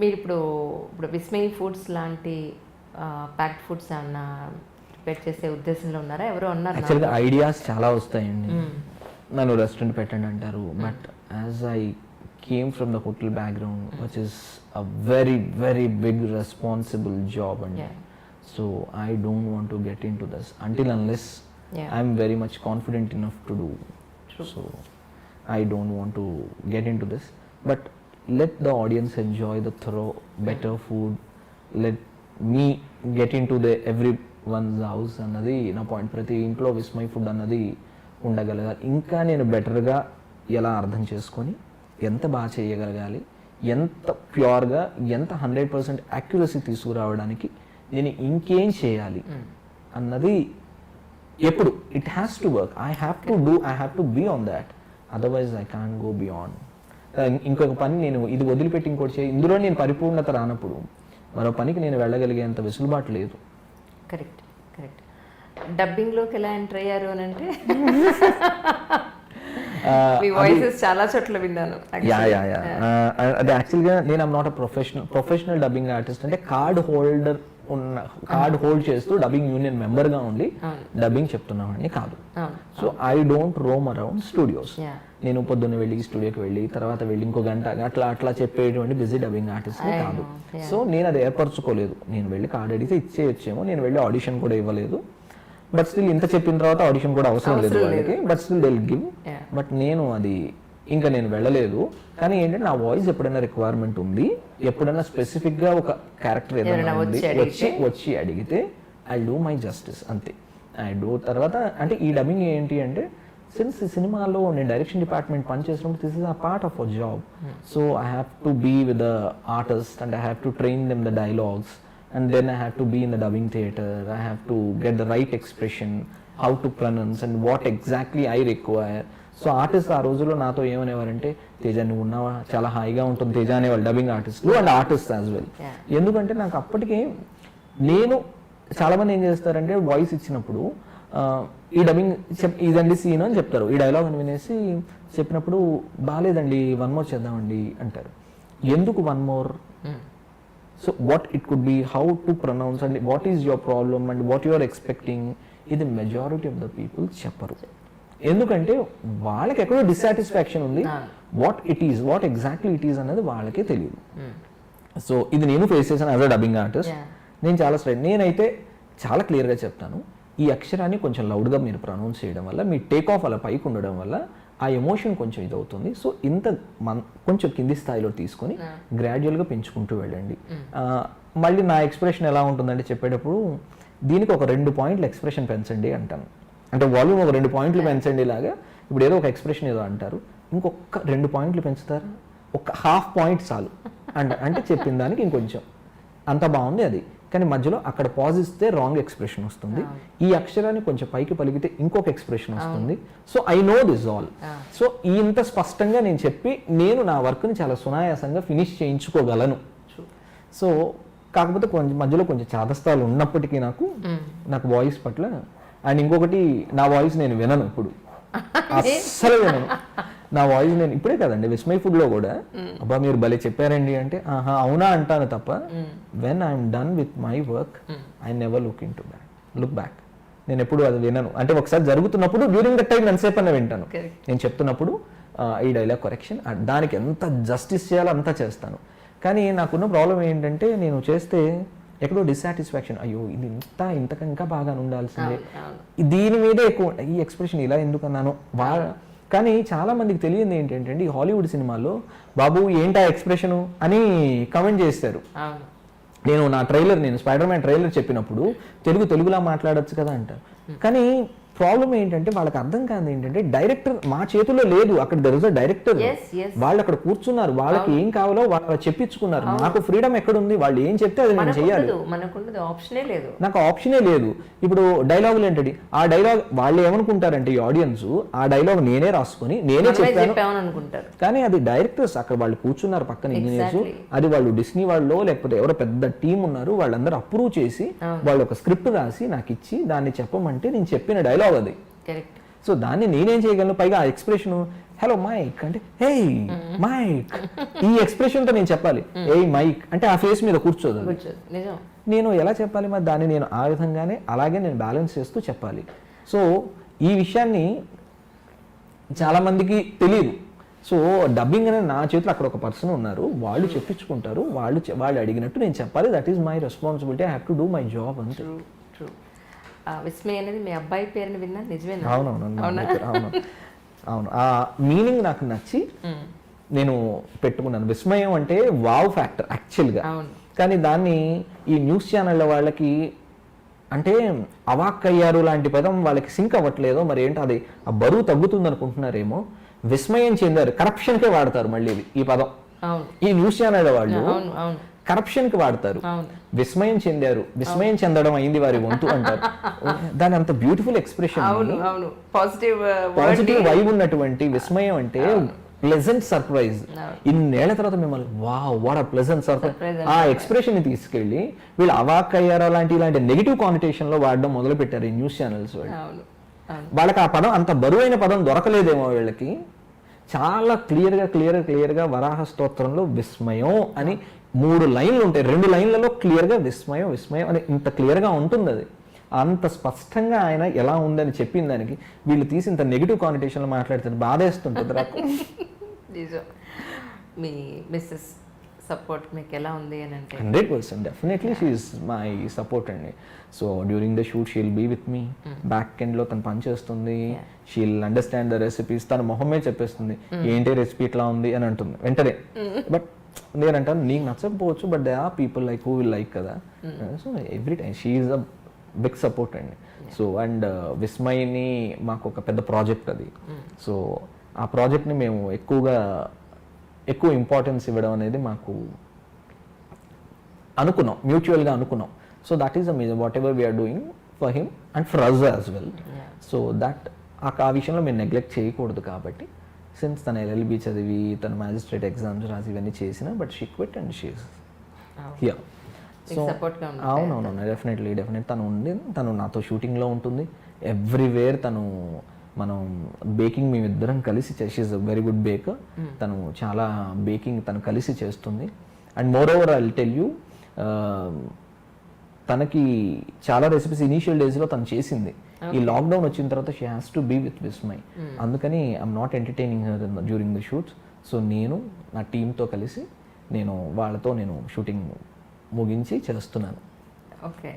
మీరు ఇప్పుడు విస్మయ్ ఫుడ్స్ లాంటి ప్యాక్డ్ ఫుడ్స్ ఏమన్నా ప్రిపేర్ చేసే ఉద్దేశంలో ఉన్నారా? ఎవరో ఉన్నారు యాక్చువల్గా ఐడియాస్ చాలా వస్తాయండి. నన్ను రెస్టారెంట్ పెట్టండి అంటారు, but as I came from the hotel background which is a very very big responsible job అండి. So I don't want to get into this until unless I'm very much confident enough to do. So I don't want to get into this, but let the audience enjoy the thorough better food. Let me get into the everyone's house అన్నది నా point. ప్రతి ఇంట్లో Vismay food అన్నది ఉండగలగాలి. ఇంకా నేను బెటర్గా ఎలా అర్థం చేసుకొని ఎంత బాగా చేయగలగాలి, ఎంత ప్యూర్గా, ఎంత 100% యాక్యురసీ తీసుకురావడానికి నేను ఇంకేం చేయాలి అన్నది ఎప్పుడు it has to work. I have to be on that, otherwise I can't go beyond. ఇంకొక పని నేను ఇది వదిలిపెట్టి ఇంకోటి చేయి, ఇందులో నేను పరిపూర్ణత రానప్పుడు మరో పనికి నేను వెళ్ళగలిగేంత వెసులుబాటు లేదు. Correct correct. డబ్బింగ్లోకి ఎలా ఎంటర్ అయ్యారు అని అంటే మీ వాయిసెస్ చాలా చోట్ల విన్నాను. అది యాక్చువల్గా నేను I'm not a professional dubbing artist. అంటే కార్డ్ హోల్డ్ చేస్తూ డబ్బింగ్ యూనియన్ మెంబర్గా ఉండి డబ్బింగ్ చెప్తున్నామని కాదు. So I don't Rome around studios. నేను పొద్దున్న వెళ్ళి స్టూడియోకి వెళ్ళి తర్వాత వెళ్ళి ఇంకో గంట అట్లా చెప్పేటువంటి బిజీ డబ్బింగ్ ఆర్టిస్ట్ కాదు. సో నేను అది ఏర్పరచుకోలేదు. నేను వెళ్ళి కార్డ్ అడిగితే ఇచ్చేయచ్చేమో, నేను వెళ్ళి ఆడిషన్ కూడా ఇవ్వలేదు. బట్ స్టిల్ ఇంత చెప్పిన తర్వాత ఆడిషన్ కూడా అవసరం లేదు వాళ్ళకి, but still they will give. But నేను అది ఇంకా నేను వెళ్ళలేదు. కానీ ఏంటంటే నా వాయిస్ ఎప్పుడైనా రిక్వైర్మెంట్ ఉంది, ఎప్పుడైనా స్పెసిఫిక్గా ఒక క్యారెక్టర్ ఏదైనా వచ్చి అడిగితే ఐ డూ మై జస్టిస్ అంతే. I do. తర్వాత అంటే ఈ డబ్బింగ్ ఏంటి అంటే సిన్స్ ఈ సినిమాలో నేను డైరెక్షన్ డిపార్ట్మెంట్ పనిచేసినప్పుడు this is a part of a job. So I have to be with the artist and I have to train them the dialogues and then I have to be in the dubbing theatre. I have to get the right expression, how to pronounce and what exactly I require. So artist ఆ రోజుల్లో నాతో ఏమనేవారంటే, తేజ నువ్వు ఉన్నావా, చాలా హాయిగా ఉంటుంది తేజ అనేవాళ్ళు dubbing ఆర్టిస్టులు అండ్ ఆర్టిస్ట్ యాజ్ వెల్. ఎందుకంటే నాకు అప్పటికే నేను చాలామంది ఏం చేస్తారంటే వాయిస్ ఇచ్చినప్పుడు ఈ డబ్బింగ్ ఇదండి సీన్ అని చెప్తారు, ఈ డైలాగ్ అని వినేసి చెప్పినప్పుడు బాగాలేదండి 1 more చేద్దామండి అంటారు. ఎందుకు 1 more? So what it could be, how to pronounce and what is your problem and what you are expecting, ఇది మెజారిటీ ఆఫ్ ద పీపుల్ చెప్పరు. ఎందుకంటే వాళ్ళకి ఎక్కడో డిస్సాటిస్ఫాక్షన్ ఉంది. వాట్ ఎగ్జాక్ట్లీ ఇట్ ఈస్ అన్నది వాళ్ళకే తెలియదు. సో ఇది నేను ఫేస్ చేశాను యాజ్ అ డబ్బింగ్ ఆర్టిస్ట్. నేను చాలా నేనైతే చాలా క్లియర్గా చెప్తాను, ఈ అక్షరాన్ని కొంచెం లౌడ్గా మీరు ప్రొనౌన్స్ చేయడం వల్ల, మీ టేక్ ఆఫ్ అలా పైకి ఉండడం వల్ల ఆ ఎమోషన్ కొంచెం ఇది అవుతుంది. సో ఇంత కొంచెం కింది స్థాయిలో తీసుకొని గ్రాడ్యువల్గా పెంచుకుంటూ వెళ్ళండి. మళ్ళీ నా ఎక్స్ప్రెషన్ ఎలా ఉంటుందంటే చెప్పేటప్పుడు దీనికి ఒక 2 points ఎక్స్ప్రెషన్ పెంచండి అంటాను. అంటే వాల్యూమ్ ఒక 2 points పెంచండి లాగా. ఇప్పుడు ఏదో ఒక ఎక్స్ప్రెషన్ ఏదో అంటారు, ఇంకొక 2 points పెంచుతారు, ఒక 1/2 point చాలు అంటే చెప్పిన దానికి ఇంకొంచెం అంత బాగుంది అది. కానీ మధ్యలో అక్కడ పాజ్ ఇస్తే రాంగ్ ఎక్స్ప్రెషన్ వస్తుంది, ఈ అక్షరాన్ని కొంచెం పైకి పలికితే ఇంకొక ఎక్స్ప్రెషన్ వస్తుంది. So I know this all. So ఇంత స్పష్టంగా నేను చెప్పి నేను నా వర్క్ని చాలా సునాయాసంగా ఫినిష్ చేయించుకోగలను. సో కాకపోతే కొంచెం మధ్యలో కొంచెం చాదస్తాలు ఉన్నప్పటికీ నాకు వాయిస్ పట్ల. అండ్ ఇంకొకటి, నా వాయిస్ నేను వినను ఇప్పుడు, అస్సలు వినను నా వాయిస్. నేను ఇప్పుడే కదండి విస్మయ్ ఫుడ్లో కూడా అబ్బా మీరు భలే చెప్పారండి అంటే ఆహా అవునా అంటాను తప్ప when I'm done with my work I never look back. నేను ఎప్పుడు అది వినను. అంటే ఒకసారి జరుగుతున్నప్పుడు డ్యూరింగ్ ద టైం ఎంతసేపు అన్న వింటాను. నేను చెప్తున్నప్పుడు ఈ డైలాగ్ కరెక్షన్ దానికి ఎంత జస్టిస్ చేయాలో అంతా చేస్తాను. కానీ నాకున్న ప్రాబ్లం ఏంటంటే నేను చేస్తే ఎక్కడో డిస్సాటిస్ఫాక్షన్, అయ్యో ఇది ఇంతకంటే ఇంకా బాగా ఉండాల్సిందే, దీని మీదే ఎక్కువ ఈ ఎక్స్ప్రెషన్ ఇలా ఎందుకు అన్నాను బాగా. కానీ చాలా మందికి తెలియదు ఏంటంటే ఈ హాలీవుడ్ సినిమాల్లో బాబు ఏంటా ఎక్స్ప్రెషను అని కమెంట్ చేస్తారు. నేను స్పైడర్ మ్యాన్ ట్రైలర్ చెప్పినప్పుడు తెలుగులా మాట్లాడొచ్చు కదా అంటారు. కానీ ప్రాబ్లం ఏంటంటే వాళ్ళకి అర్థం కాదు ఏంటంటే డైరెక్టర్ మా చేతుల్లో లేదు, అక్కడ దెర్ ఇస్ అ డైరెక్టర్. వాళ్ళు అక్కడ కూర్చున్నారు, వాళ్ళకి ఏం కావాలో వాళ్ళు చెప్పించుకున్నారు. నాకు ఫ్రీడమ్ ఎక్కడ ఉంది, వాళ్ళు ఏం చెప్తే అది నేను చేయాలి, నాకు ఆప్షనే లేదు. ఇప్పుడు డైలాగులు ఏంటండి, ఆ డైలాగ్ వాళ్ళు ఏమనుకుంటారంటే ఈ ఆడియన్స్ ఆ డైలాగ్ నేనే రాసుకొని నేనే చెప్పాను అనుకుంటారు. కానీ అది డైరెక్టర్స్ అక్కడ వాళ్ళు కూర్చున్నారు పక్కన ఇంజనీర్స్, అది వాళ్ళు డిస్నీ వాళ్ళు లేకపోతే ఎవరో పెద్ద టీం ఉన్నారు, వాళ్ళందరూ అప్రూవ్ చేసి వాళ్ళు ఒక స్క్రిప్ట్ రాసి నాకు ఇచ్చి దాన్ని చెప్పమంటే నేను చెప్పిన డైలాగ్ అది. సో దాన్ని నేనేం చేయగలను, పైగా ఆ ఎక్స్ప్రెషన్ హలో మైక్ అంటే హే మైక్, ఈ ఎక్స్ప్రెషన్తో నేను చెప్పాలి ఏ మైక్ అంటే ఆ ఫేస్ మీద కూర్చోదు అది. కూర్చోదు, నిజం. నేను ఎలా చెప్పాలి మరి దాన్ని, నేను ఆ విధంగానే అలాగే నేను బ్యాలెన్స్ చేస్తూ చెప్పాలి. సో ఈ విషయాన్ని చాలామందికి తెలియదు. సో డబ్బింగ్ అనేది నా చేతిలో అక్కడ ఒక పర్సన్ ఉన్నారు, వాళ్ళు చెప్పించుకుంటారు, వాళ్ళు అడిగినట్టు నేను చెప్పాలి. That is my responsibility, I have to do my job అంతే. True true. విస్మయ్ అనేది మీ అబ్బాయి పేరుని విన్నా నిజమేనా? అవును. అవును, ఆ మీనింగ్ నాకు నచ్చి నేను పెట్టుకున్నాను. విస్మయం అంటే వావ్ ఫ్యాక్టర్ యాక్చువల్గా. కానీ దాన్ని ఈ న్యూస్ ఛానళ్ళ వాళ్ళకి అంటే అవాక్కయ్యారు లాంటి పదం వాళ్ళకి సింక్ అవ్వట్లేదో మరి ఏంటో, అది ఆ బరువు తగ్గుతుంది అనుకుంటున్నారేమో. విస్మయం చెందారు, కరప్షన్కే వాడతారు మళ్ళీ ఈ పదం. ఈ న్యూస్ ఛానల్ వాళ్ళు కరప్షన్కి వాడతారు. విస్మయం చెందారు, విస్మయం చెందడం అయింది వారి వంతు అంటారు. దాని అంత బ్యూటిఫుల్ ఎక్స్ప్రెషన్, పాజిటివ్ వైబ్ ఉన్నటువంటి విస్మయం అంటే ప్లెజెంట్ సర్ప్రైజ్. ఇన్నేళ్ల తర్వాత మిమ్మల్ని వావ్ వాట్ ఆ ప్లెజెంట్ సర్ప్రైజ్, ఆ ఎక్స్ప్రెషన్ ని తీసుకెళ్లి వీళ్ళు అవాక్ అయ్యారో ఇలాంటి నెగిటివ్ కానిటేషన్ లో వాడడం మొదలు పెట్టారు ఈ న్యూస్ ఛానల్స్ వాళ్ళు. వాళ్ళకి ఆ పదం, అంత బరువైన పదం దొరకలేదేమో వీళ్ళకి. చాలా క్లియర్గా వరాహ స్తోత్రంలో విస్మయం అని 3 లైన్లు ఉంటాయి, 2 లైన్లలో క్లియర్గా విస్మయం అని ఇంత క్లియర్గా ఉంటుంది. అది అంత స్పష్టంగా ఆయన ఎలా ఉందని చెప్పిన దానికి వీళ్ళు తీసి ఇంత నెగిటివ్ కానిటేషన్లో మాట్లాడుతుంది, బాధేస్తుంటుంది నాకు. మీ మిస్సెస్ సపోర్ట్ మీకు ఎలా ఉంది అని అంటే? 100% definitely she is my support అండి. So during the shoot she'll be with me, back ఎండ్లో తను పని చేస్తుంది, షీల్ అండర్స్టాండ్ ద రెసిపీస్, తన మొహమే చెప్పేస్తుంది ఏంటి రెసిపీ ఇట్లా ఉంది అని అంటుంది వెంటనే. బట్ నేనంటాను నీకు నచ్చకపోవచ్చు, but they are people like who will like కదా. So every time she is a big support అండి. సో అండ్ విస్మయ్ని మాకు ఒక పెద్ద ప్రాజెక్ట్ అది. సో ఆ ప్రాజెక్ట్ని మేము ఎక్కువ ఇంపార్టెన్స్ ఇవ్వడం అనేది మాకు అనుకున్నాం, మ్యూచువల్గా అనుకున్నాం. So that is amazing whatever we are doing for him and for us as well. So that ఆ విషయంలో మేము నెగ్లెక్ట్ చేయకూడదు. కాబట్టి సిన్స్ తన LLB చదివి తన మ్యాజిస్ట్రేట్ ఎగ్జామ్స్ రాసి ఇవన్నీ చేసిన, but she quit and she is here. So అవునవును, డెఫినెట్లీ తను నాతో షూటింగ్లో ఉంటుంది, ఎవ్రీవేర్ మనం బేకింగ్ మేమిద్దరం కలిసి she is a very good baker. తను చాలా బేకింగ్ తను కలిసి చేస్తుంది. And moreover I will tell you, తనకి చాలా రెసిపీస్ ఇనీషియల్ డేస్లో తను చేసింది. ఈ లాక్డౌన్ వచ్చిన తర్వాత she has to be with Vismay. అందుకని I'm not entertaining her during the shoots. So నేను నా టీంతో కలిసి వాళ్ళతో షూటింగ్ ముగించి చేస్తున్నాను. ఓకే.